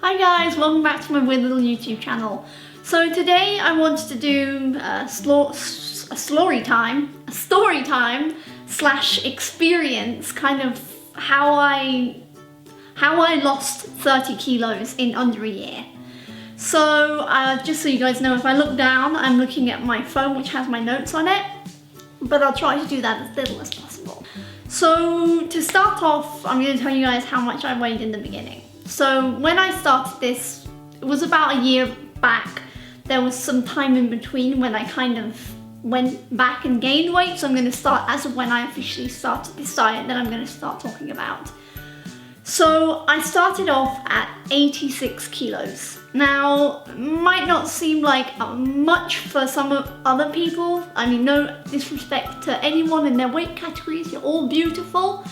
Hi guys, welcome back to my weird little YouTube channel. So today I wanted to do a story time slash experience, kind of how I lost 30 kilos in under a year. So just so you guys know, if I look down, I'm looking at my phone which has my notes on it, but I'll try to do that as little as possible. So to start off, I'm going to tell you guys how much I weighed in the beginning. So when I started this, it was about a year back. There was some time in between when I kind of went back and gained weight. So I'm going to start as of when I officially started this diet that I'm going to start talking about. So I started off at 86 kilos. Now, might not seem like much for some other people. I mean, no disrespect to anyone in their weight categories, you're all beautiful.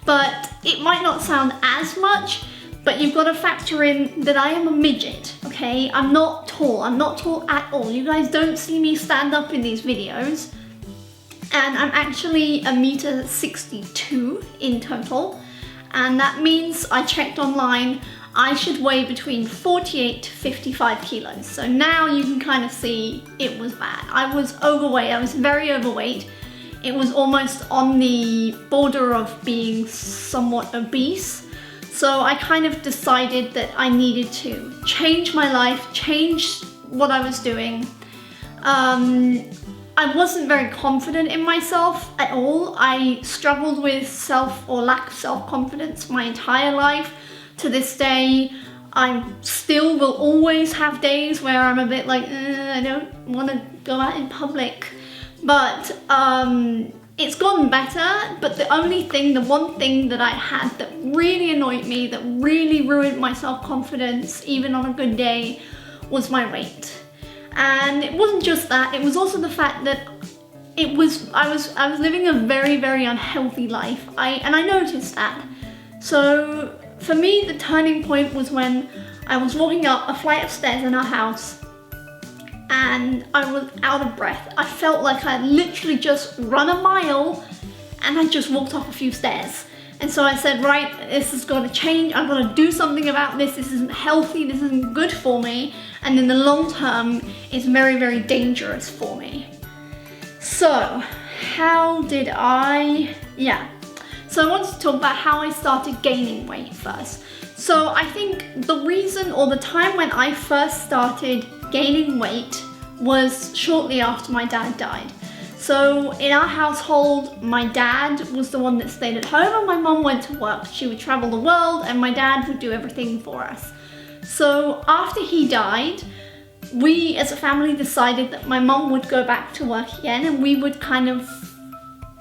But it might not sound as much. But you've got to factor in that I am a midget, okay? I'm not tall at all. You guys don't see me stand up in these videos. And I'm actually 1.62 m in total. And that means I checked online, I should weigh between 48 to 55 kilos. So now you can kind of see it was bad. I was overweight, I was very overweight. It was almost on the border of being somewhat obese. So I kind of decided that I needed to change my life, change what I was doing. I wasn't very confident in myself at all. I struggled with lack of self-confidence my entire life. To this day, I still will always have days where I'm a bit like, I don't want to go out in public. But it's gotten better, but the one thing that I had that really annoyed me, that really ruined my self-confidence, even on a good day, was my weight. And it wasn't just that, it was also the fact that I was living a very, very unhealthy life. And I noticed that. So for me, the turning point was when I was walking up a flight of stairs in our house and I was out of breath. I felt like I had literally just run a mile and I just walked off a few stairs. And so I said, right, this has got to change. I've got to do something about this. This isn't healthy. This isn't good for me. And in the long term, it's very, very dangerous for me. So how did I, So I wanted to talk about how I started gaining weight first. So I think the reason, or the time when I first started gaining weight, was shortly after my dad died. So in our household, my dad was the one that stayed at home and my mum went to work. She would travel the world and my dad would do everything for us. So after he died, we as a family decided that my mum would go back to work again and we would kind of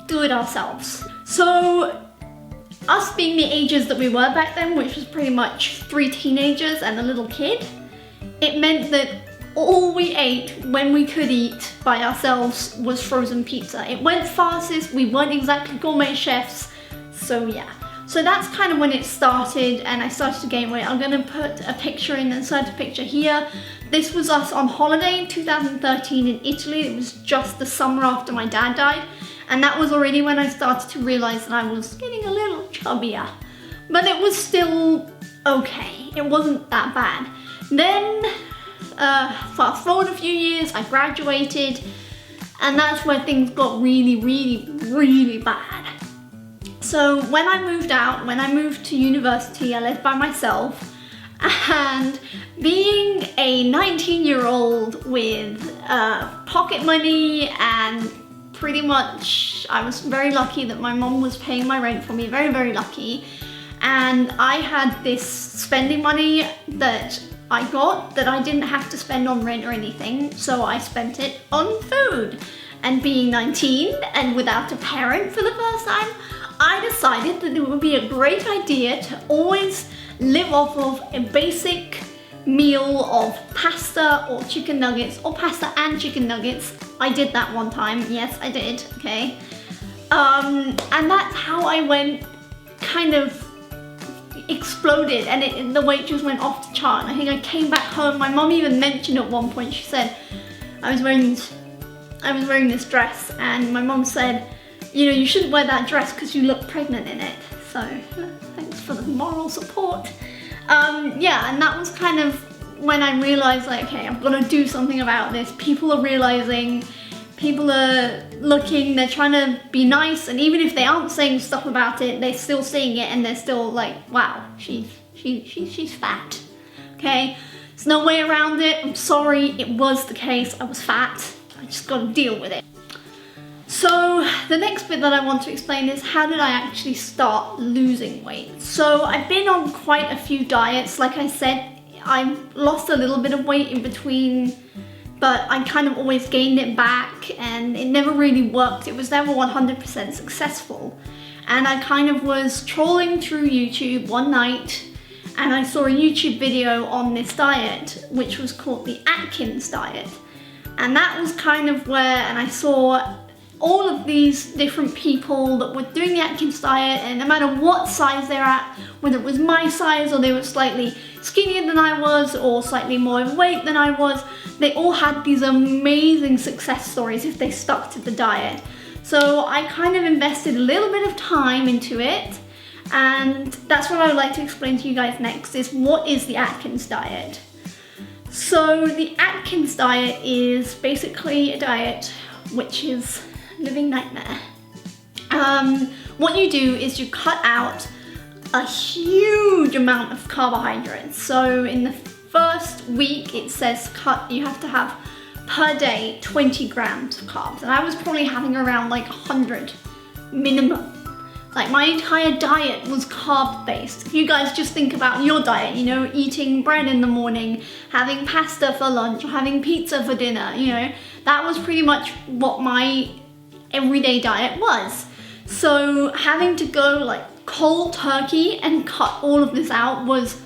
do it ourselves. So us being the ages that we were back then, which was pretty much 3 teenagers and a little kid, it meant that all we ate when we could eat by ourselves was frozen pizza. It went fastest, we weren't exactly gourmet chefs, so yeah. So that's kind of when it started and I started to gain weight. I'm gonna put a picture insert a picture here. This was us on holiday in 2013 in Italy. It was just the summer after my dad died. And that was already when I started to realize that I was getting a little chubbier. But it was still okay. It wasn't that bad. Then, fast forward a few years, I graduated, and that's where things got really, really, really bad. So when I moved to university, I lived by myself, and being a 19-year-old with pocket money and pretty much, I was very lucky that my mom was paying my rent for me, very, very lucky. And I had this spending money that I got that I didn't have to spend on rent or anything, so I spent it on food. And being 19 and without a parent for the first time, I decided that it would be a great idea to always live off of a basic meal of pasta or chicken nuggets, or pasta and chicken nuggets. I did that one time, yes I did, okay. And that's how I went, kind of exploded, and the weight just went off the chart. And I think I came back home, my mom even mentioned at one point, she said, I was wearing this dress, and my mom said, you know, you shouldn't wear that dress because you look pregnant in it. So thanks for the moral support. Yeah, and that was kind of when I realized, like, okay, I've got to do something about this. People are realizing, people are looking, they're trying to be nice, and even if they aren't saying stuff about it, they're still seeing it and they're still like, wow, she's fat. Okay, there's no way around it. I'm sorry, it was the case. I was fat. I just got to deal with it. So the next bit that I want to explain is how did I actually start losing weight? So I've been on quite a few diets. Like I said, I lost a little bit of weight in between, but I kind of always gained it back and it never really worked. It was never 100% successful. And I kind of was trolling through YouTube one night and I saw a YouTube video on this diet, which was called the Atkins Diet. And that was kind of where, and I saw all of these different people that were doing the Atkins diet, and no matter what size they're at, whether it was my size or they were slightly skinnier than I was or slightly more overweight than I was, they all had these amazing success stories if they stuck to the diet. So I kind of invested a little bit of time into it, and that's what I would like to explain to you guys next, is what is the Atkins diet. So the Atkins diet is basically a diet which is living nightmare. What you do is you cut out a huge amount of carbohydrates. So in the first week it says you have to have per day 20 grams of carbs, and I was probably having around like 100 minimum. Like my entire diet was carb based. If you guys just think about your diet, you know, eating bread in the morning, having pasta for lunch, or having pizza for dinner, you know, that was pretty much what my everyday diet was. So having to go like cold turkey and cut all of this out was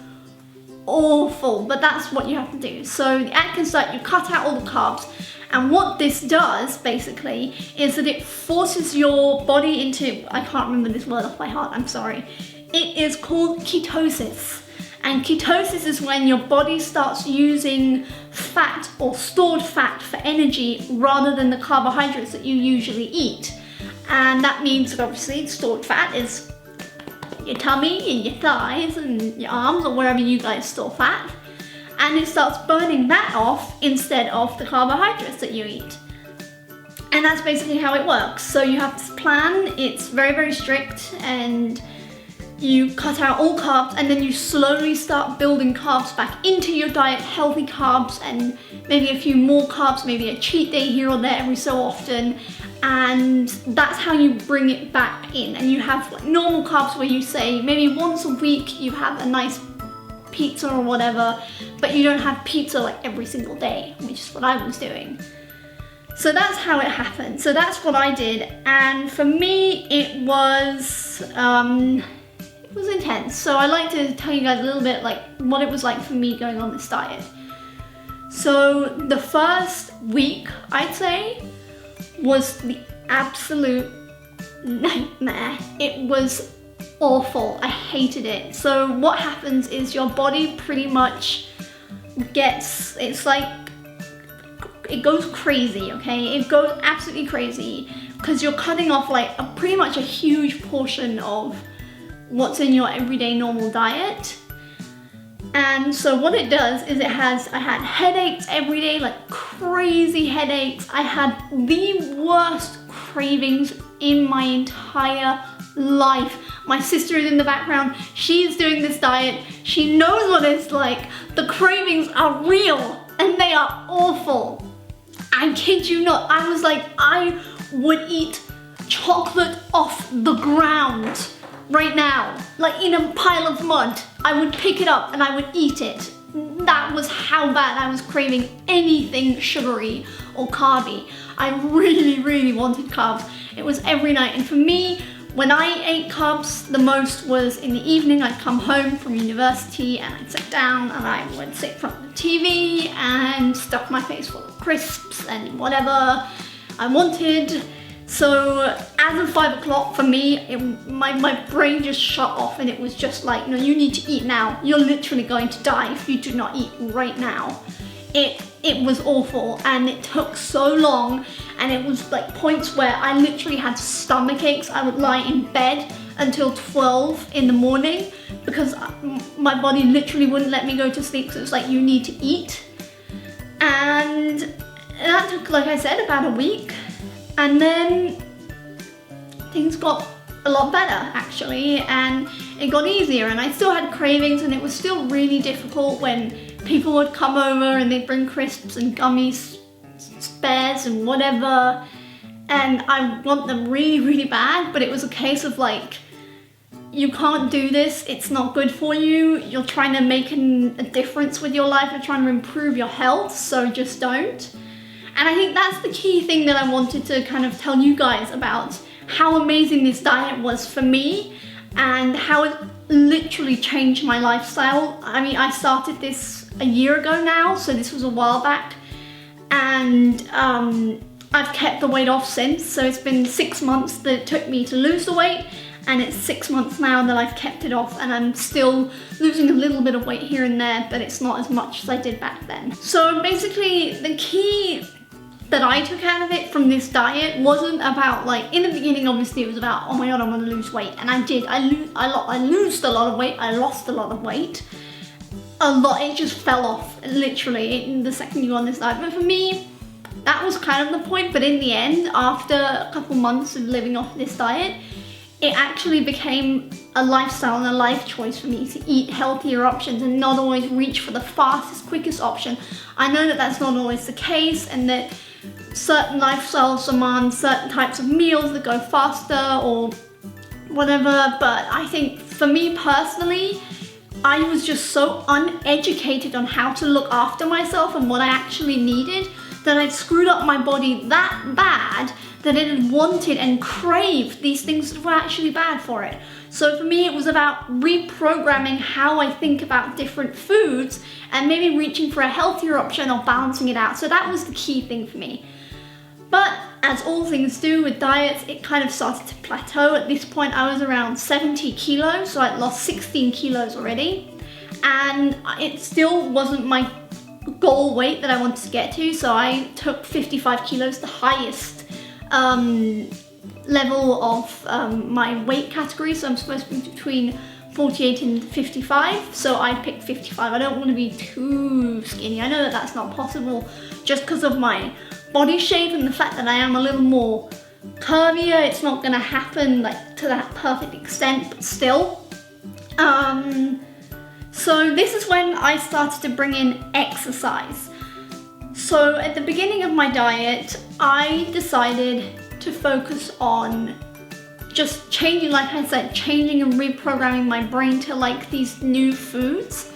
awful, but that's what you have to do. So the Atkins diet, you cut out all the carbs, and what this does basically is that it forces your body into, I can't remember this word off by heart, I'm sorry. It is called ketosis. And ketosis is when your body starts using fat or stored fat for energy rather than the carbohydrates that you usually eat. And that means that obviously stored fat is your tummy and your thighs and your arms or wherever you guys store fat. And it starts burning that off instead of the carbohydrates that you eat. And that's basically how it works. So you have this plan, it's very, very strict, and you cut out all carbs and then you slowly start building carbs back into your diet, healthy carbs and maybe a few more carbs, maybe a cheat day here or there every so often. And that's how you bring it back in. And you have like normal carbs where you say maybe once a week you have a nice pizza or whatever, but you don't have pizza like every single day, which is what I was doing. So that's how it happened. So that's what I did. And for me, it was intense. So I'd like to tell you guys a little bit like what it was like for me going on this diet. So the first week, I'd say, was the absolute nightmare. It was awful. I hated it. So what happens is your body pretty much gets, it's like, it goes crazy, okay? It goes absolutely crazy because you're cutting off like pretty much a huge portion of what's in your everyday normal diet. And so what it does is I had headaches every day, like crazy headaches. I had the worst cravings in my entire life. My sister is in the background. She's doing this diet. She knows what it's like. The cravings are real and they are awful. I kid you not. I was like, I would eat chocolate off the ground right now, like in a pile of mud. I would pick it up and I would eat it. That was how bad I was craving anything sugary or carby. I really, really wanted carbs. It was every night. And for me, when I ate carbs the most was in the evening. I'd come home from university and I'd sit down and I would sit in front of the TV and stuff my face full of crisps and whatever I wanted. So as of 5 o'clock for me, my brain just shut off and it was just like, no, you need to eat now. You're literally going to die if you do not eat right now. It was awful and it took so long, and it was like points where I literally had stomach aches. I would lie in bed until 12 in the morning because my body literally wouldn't let me go to sleep. So it's like, you need to eat. And that took, like I said, about a week. And then things got a lot better actually, and it got easier, and I still had cravings, and it was still really difficult when people would come over and they'd bring crisps and gummies, spares and whatever, and I want them really, really bad, but it was a case of like, you can't do this, it's not good for you, you're trying to make a difference with your life, you're trying to improve your health, so just don't. And I think that's the key thing that I wanted to kind of tell you guys about, how amazing this diet was for me and how it literally changed my lifestyle. I mean, I started this a year ago now, so this was a while back, and I've kept the weight off since. So it's been 6 months that it took me to lose the weight, and it's 6 months now that I've kept it off, and I'm still losing a little bit of weight here and there, but it's not as much as I did back then. So basically the key that I took out of it from this diet wasn't about, like, in the beginning obviously it was about, oh my god, I'm gonna lose weight, and I did. I lost a lot of weight, I lost a lot of weight. A lot, it just fell off, literally, in the second you go on this diet. But for me, that was kind of the point, but in the end, after a couple months of living off this diet, it actually became a lifestyle and a life choice for me to eat healthier options and not always reach for the fastest, quickest option. I know that that's not always the case, and that certain lifestyles demand certain types of meals that go faster or whatever, but I think for me personally, I was just so uneducated on how to look after myself and what I actually needed, that I'd screwed up my body that bad that it had wanted and craved these things that were actually bad for it. So for me, it was about reprogramming how I think about different foods and maybe reaching for a healthier option or balancing it out. So that was the key thing for me. But as all things do with diets, it kind of started to plateau. At this point, I was around 70 kilos, so I'd lost 16 kilos already. And it still wasn't my goal weight that I wanted to get to, so I took 55 kilos, the highest level of my weight category. So I'm supposed to be between 48 and 55, so I picked 55. I don't want to be too skinny. I know that that's not possible just because of my body shape and the fact that I am a little more curvier. It's not going to happen like to that perfect extent, but still. So this is when I started to bring in exercise. So at the beginning of my diet, I decided to focus on just changing, like I said, changing and reprogramming my brain to like these new foods,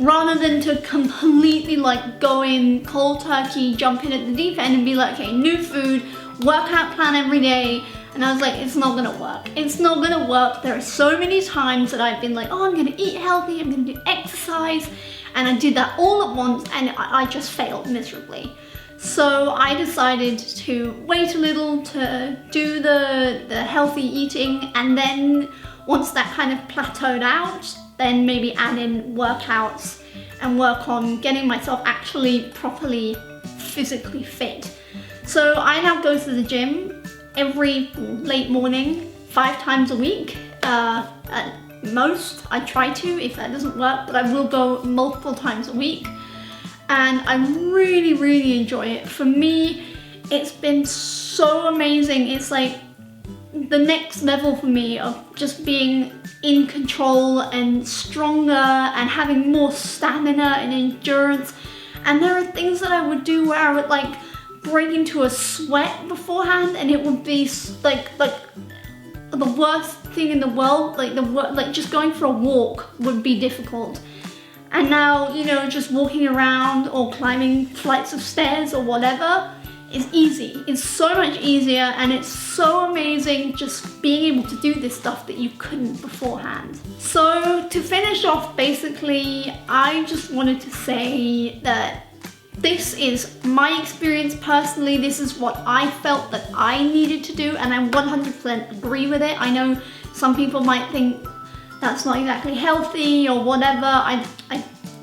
rather than to completely like go in cold turkey, jump in at the deep end and be like, okay, new food, workout plan every day. And I was like, it's not gonna work. It's not gonna work. There are so many times that I've been like, oh, I'm gonna eat healthy, I'm gonna do exercise. And I did that all at once, and I just failed miserably. So I decided to wait a little to do the healthy eating, and then once that kind of plateaued out, then maybe add in workouts and work on getting myself actually properly physically fit. So I now go to the gym every late morning, 5 times a week. At most, I try to. If that doesn't work, but I will go multiple times a week. And I really, really enjoy it. For me, it's been so amazing. It's like the next level for me of just being in control and stronger and having more stamina and endurance. And there are things that I would do where I would like break into a sweat beforehand, and it would be like the worst thing in the world. Like just going for a walk would be difficult. And now, you know, just walking around or climbing flights of stairs or whatever is easy. It's so much easier, and it's so amazing just being able to do this stuff that you couldn't beforehand. So to finish off, basically, I just wanted to say that this is my experience personally. This is what I felt that I needed to do, and I 100% agree with it. I know some people might think that's not exactly healthy or whatever.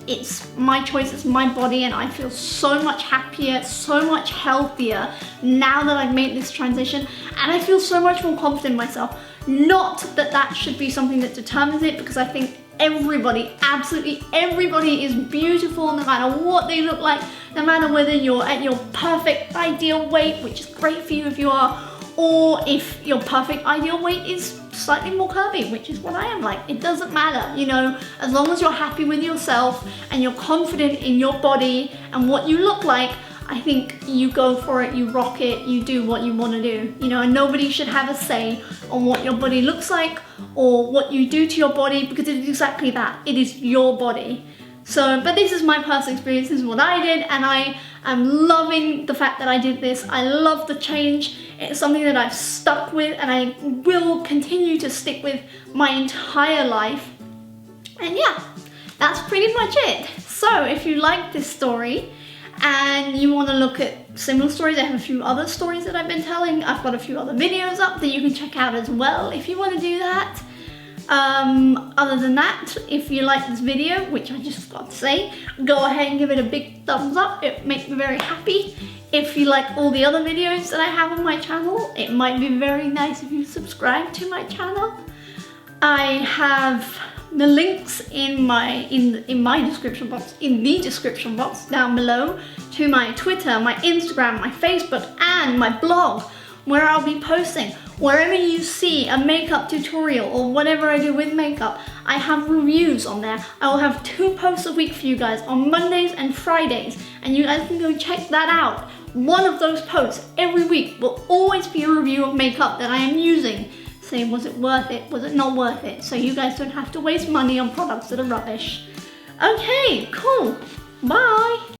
It's my choice, it's my body, and I feel so much happier, so much healthier now that I've made this transition, and I feel so much more confident in myself. Not that that should be something that determines it, because I think everybody, absolutely everybody is beautiful no matter what they look like, no matter whether you're at your perfect ideal weight, which is great for you if you are, or if your perfect ideal weight is slightly more curvy, which is what I am like. It doesn't matter, you know, as long as you're happy with yourself and you're confident in your body and what you look like, I think you go for it, you rock it, you do what you want to do, you know, and nobody should have a say on what your body looks like or what you do to your body, because it is exactly that. It is your body. So, but this is my personal experience, this is what I did, and I am loving the fact that I did this. I love the change. It's something that I've stuck with and I will continue to stick with my entire life. And yeah, that's pretty much it. So if you like this story and you want to look at similar stories, I have a few other stories that I've been telling. I've got a few other videos up that you can check out as well if you want to do that. Other than that, if you like this video, which I just got to say, go ahead and give it a big thumbs up. It makes me very happy. If you like all the other videos that I have on my channel, it might be very nice if you subscribe to my channel. I have the links in my description box, in the description box down below, to my Twitter, my Instagram, my Facebook, and my blog, where I'll be posting. Wherever you see a makeup tutorial or whatever I do with makeup, I have reviews on there. I will have 2 posts a week for you guys on Mondays and Fridays, and you guys can go check that out. One of those posts every week will always be a review of makeup that I am using. Saying, was it worth it? Was it not worth it? So you guys don't have to waste money on products that are rubbish. Okay, cool. Bye.